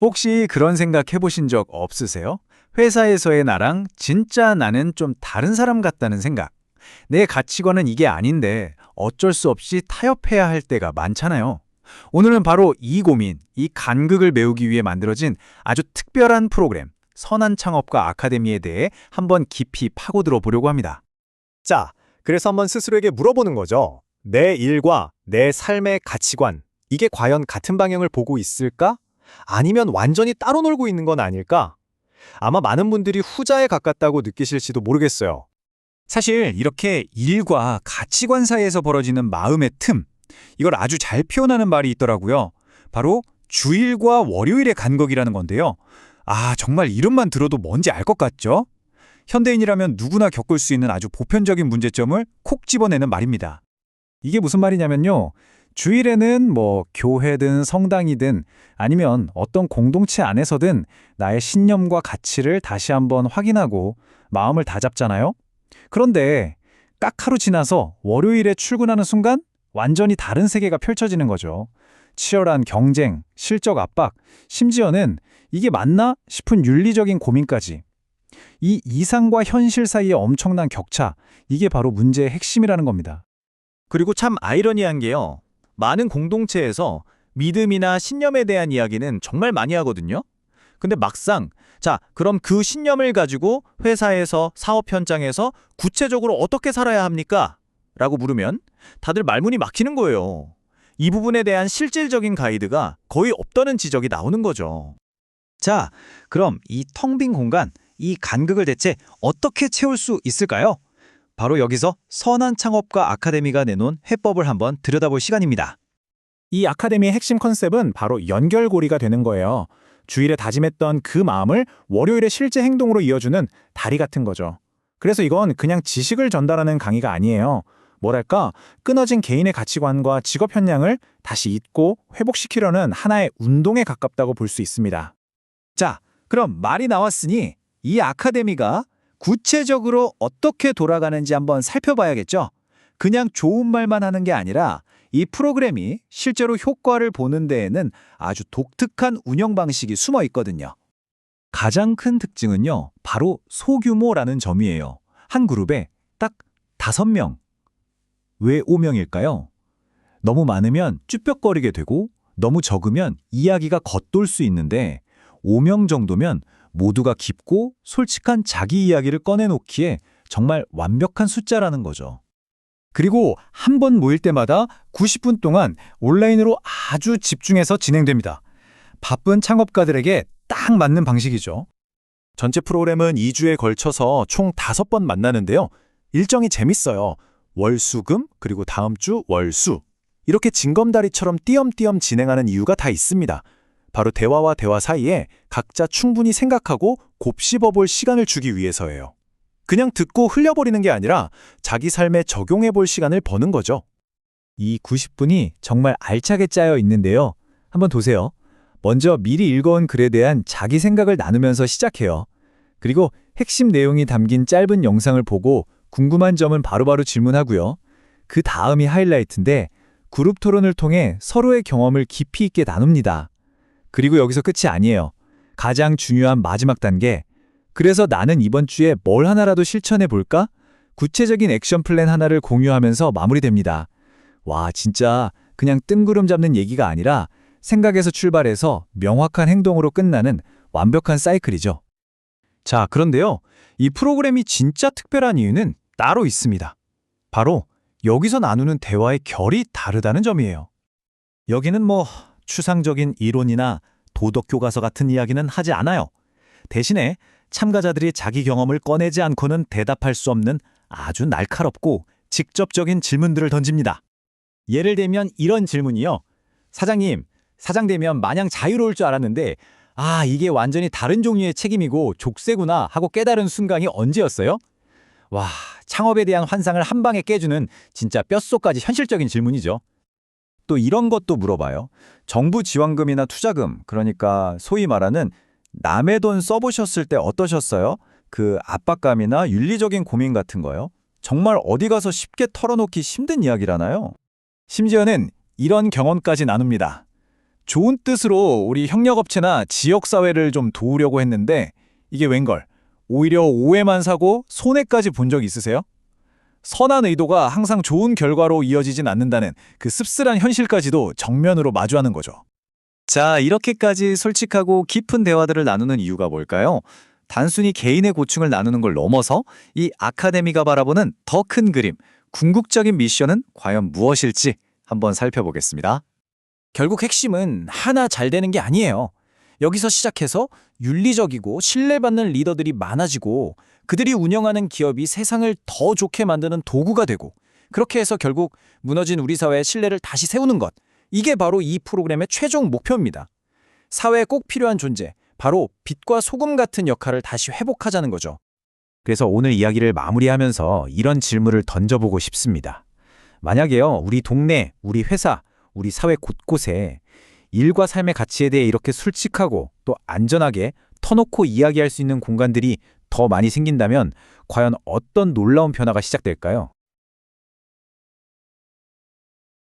혹시 그런 생각 해보신 적 없으세요? 회사에서의 나랑 진짜 나는 좀 다른 사람 같다는 생각. 내 가치관은 이게 아닌데 어쩔 수 없이 타협해야 할 때가 많잖아요. 오늘은 바로 이 고민, 이 간극을 메우기 위해 만들어진 아주 특별한 프로그램, 선한 창업가 아카데미에 대해 한번 깊이 파고들어 보려고 합니다. 자, 그래서 한번 스스로에게 물어보는 거죠. 내 일과 내 삶의 가치관, 이게 과연 같은 방향을 보고 있을까? 아니면 완전히 따로 놀고 있는 건 아닐까? 아마 많은 분들이 후자에 가깝다고 느끼실지도 모르겠어요. 사실 이렇게 일과 가치관 사이에서 벌어지는 마음의 틈, 이걸 아주 잘 표현하는 말이 있더라고요. 바로 주일과 월요일의 간극이라는 건데요. 아, 정말 이름만 들어도 뭔지 알 것 같죠? 현대인이라면 누구나 겪을 수 있는 아주 보편적인 문제점을 콕 집어내는 말입니다. 이게 무슨 말이냐면요. 주일에는 교회든 성당이든 아니면 어떤 공동체 안에서든 나의 신념과 가치를 다시 한번 확인하고 마음을 다잡잖아요. 그런데 딱 하루 지나서 월요일에 출근하는 순간 완전히 다른 세계가 펼쳐지는 거죠. 치열한 경쟁, 실적 압박, 심지어는 이게 맞나 싶은 윤리적인 고민까지. 이 이상과 현실 사이의 엄청난 격차, 이게 바로 문제의 핵심이라는 겁니다. 그리고 참 아이러니한 게요. 많은 공동체에서 믿음이나 신념에 대한 이야기는 정말 많이 하거든요. 근데 막상 그럼 그 신념을 가지고 회사에서 사업 현장에서 구체적으로 어떻게 살아야 합니까? 라고 물으면 다들 말문이 막히는 거예요. 이 부분에 대한 실질적인 가이드가 거의 없다는 지적이 나오는 거죠. 자, 그럼 이 텅 빈 공간, 이 간극을 대체 어떻게 채울 수 있을까요? 바로 여기서 선한 창업가 아카데미가 내놓은 해법을 한번 들여다볼 시간입니다. 이 아카데미의 핵심 컨셉은 바로 연결고리가 되는 거예요. 주일에 다짐했던 그 마음을 월요일에 실제 행동으로 이어주는 다리 같은 거죠. 그래서 이건 그냥 지식을 전달하는 강의가 아니에요. 뭐랄까, 끊어진 개인의 가치관과 직업 현량을 다시 잇고 회복시키려는 하나의 운동에 가깝다고 볼 수 있습니다. 자, 그럼 말이 나왔으니 이 아카데미가 구체적으로 어떻게 돌아가는지 한번 살펴봐야겠죠? 그냥 좋은 말만 하는 게 아니라 이 프로그램이 실제로 효과를 보는 데에는 아주 독특한 운영 방식이 숨어 있거든요. 가장 큰 특징은요, 바로 소규모라는 점이에요. 한 그룹에 딱 5명. 왜 5명일까요? 너무 많으면 쭈뼛거리게 되고 너무 적으면 이야기가 겉돌 수 있는데 5명 정도면 모두가 깊고 솔직한 자기 이야기를 꺼내놓기에 정말 완벽한 숫자라는 거죠. 그리고 한 번 모일 때마다 90분 동안 온라인으로 아주 집중해서 진행됩니다. 바쁜 창업가들에게 딱 맞는 방식이죠. 전체 프로그램은 2주에 걸쳐서 총 5번 만나는데요. 일정이 재밌어요. 월, 수, 금, 그리고 다음 주 월, 수. 이렇게 징검다리처럼 띄엄띄엄 진행하는 이유가 다 있습니다. 바로 대화와 대화 사이에 각자 충분히 생각하고 곱씹어볼 시간을 주기 위해서예요. 그냥 듣고 흘려버리는 게 아니라 자기 삶에 적용해볼 시간을 버는 거죠. 이 90분이 정말 알차게 짜여 있는데요. 한번 보세요. 먼저 미리 읽어온 글에 대한 자기 생각을 나누면서 시작해요. 그리고 핵심 내용이 담긴 짧은 영상을 보고 궁금한 점은 바로바로 질문하고요. 그 다음이 하이라이트인데 그룹 토론을 통해 서로의 경험을 깊이 있게 나눕니다. 그리고 여기서 끝이 아니에요. 가장 중요한 마지막 단계. 그래서 나는 이번 주에 뭘 하나라도 실천해 볼까? 구체적인 액션 플랜 하나를 공유하면서 마무리됩니다. 와, 진짜 그냥 뜬구름 잡는 얘기가 아니라 생각에서 출발해서 명확한 행동으로 끝나는 완벽한 사이클이죠. 자, 그런데요. 이 프로그램이 진짜 특별한 이유는 따로 있습니다. 바로 여기서 나누는 대화의 결이 다르다는 점이에요. 여기는 추상적인 이론이나 도덕 교과서 같은 이야기는 하지 않아요. 대신에 참가자들이 자기 경험을 꺼내지 않고는 대답할 수 없는 아주 날카롭고 직접적인 질문들을 던집니다. 예를 들면 이런 질문이요. 사장님, 사장 되면 마냥 자유로울 줄 알았는데 이게 완전히 다른 종류의 책임이고 족쇄구나 하고 깨달은 순간이 언제였어요? 와, 창업에 대한 환상을 한 방에 깨주는 진짜 뼛속까지 현실적인 질문이죠. 또 이런 것도 물어봐요. 정부 지원금이나 투자금, 그러니까 소위 말하는 남의 돈 써보셨을 때 어떠셨어요? 그 압박감이나 윤리적인 고민 같은 거요. 정말 어디 가서 쉽게 털어놓기 힘든 이야기라나요? 심지어는 이런 경험까지 나눕니다. 좋은 뜻으로 우리 협력업체나 지역사회를 좀 도우려고 했는데 이게 웬걸? 오히려 오해만 사고 손해까지 본 적 있으세요? 선한 의도가 항상 좋은 결과로 이어지진 않는다는 그 씁쓸한 현실까지도 정면으로 마주하는 거죠. 자, 이렇게까지 솔직하고 깊은 대화들을 나누는 이유가 뭘까요? 단순히 개인의 고충을 나누는 걸 넘어서 이 아카데미가 바라보는 더 큰 그림, 궁극적인 미션은 과연 무엇일지 한번 살펴보겠습니다. 결국 핵심은 하나 잘 되는 게 아니에요. 여기서 시작해서 윤리적이고 신뢰받는 리더들이 많아지고 그들이 운영하는 기업이 세상을 더 좋게 만드는 도구가 되고 그렇게 해서 결국 무너진 우리 사회의 신뢰를 다시 세우는 것. 이게 바로 이 프로그램의 최종 목표입니다. 사회에 꼭 필요한 존재, 바로 빛과 소금 같은 역할을 다시 회복하자는 거죠. 그래서 오늘 이야기를 마무리하면서 이런 질문을 던져보고 싶습니다. 만약에요, 우리 동네, 우리 회사, 우리 사회 곳곳에 일과 삶의 가치에 대해 이렇게 솔직하고 또 안전하게 터놓고 이야기할 수 있는 공간들이 더 많이 생긴다면 과연 어떤 놀라운 변화가 시작될까요?